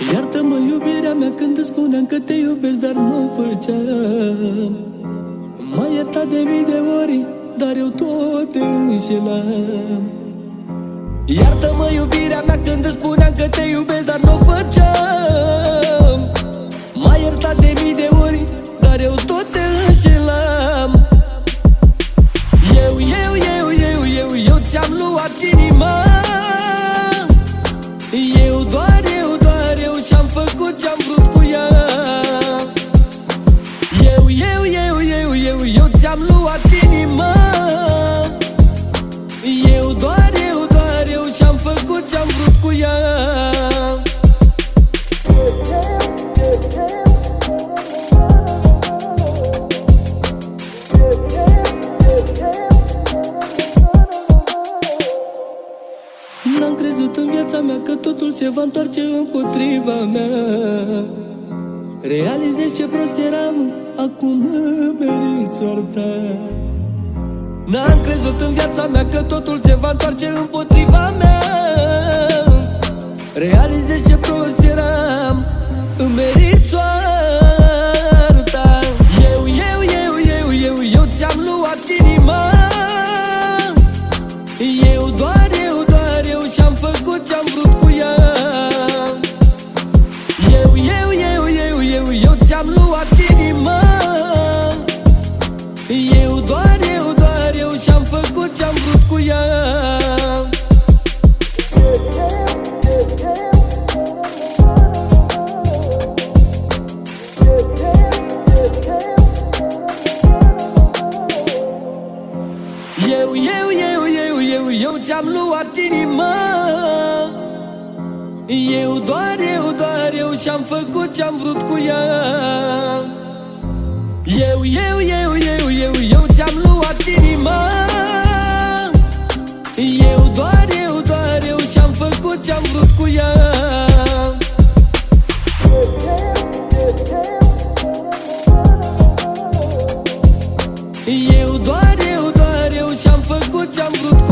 Iartă-mă, iubirea mea, când îți spuneam că te iubesc, dar nu o făceam. M-ai iertat de mii de ori, dar eu tot te înșelam. Iartă-mă, iubirea mea, când îți spuneam că te iubesc, dar nu o făceam. M-ai iertat de mii de ori, dar eu tot te înșelam. Eu ți-am luat inima. Eu și-am făcut ce-am vrut cu ea. Eu ți-am luat inima. Eu și-am făcut ce-am vrut cu ea. N-am crezut în viața mea că totul se va întoarce împotriva mea. Realizez ce prost eram, acum îmi merit soarta. N-am crezut în viața mea că totul se va întoarce împotriva mea. Realizez ce prost eram, îmi merit soarta. Eu ți-am luat inima. Eu și-am făcut ce-am vrut cu ea. Eu ți-am luat inima. Eu și-am făcut ce-am vrut cu ea. Eu ți-am luat inima. Eu și-am făcut ce-am vrut cu ea. Eu ți-am luat inima. Eu și-am făcut ce-am vrut cu ea. Eu și-am făcut ce-am vrut cu ea.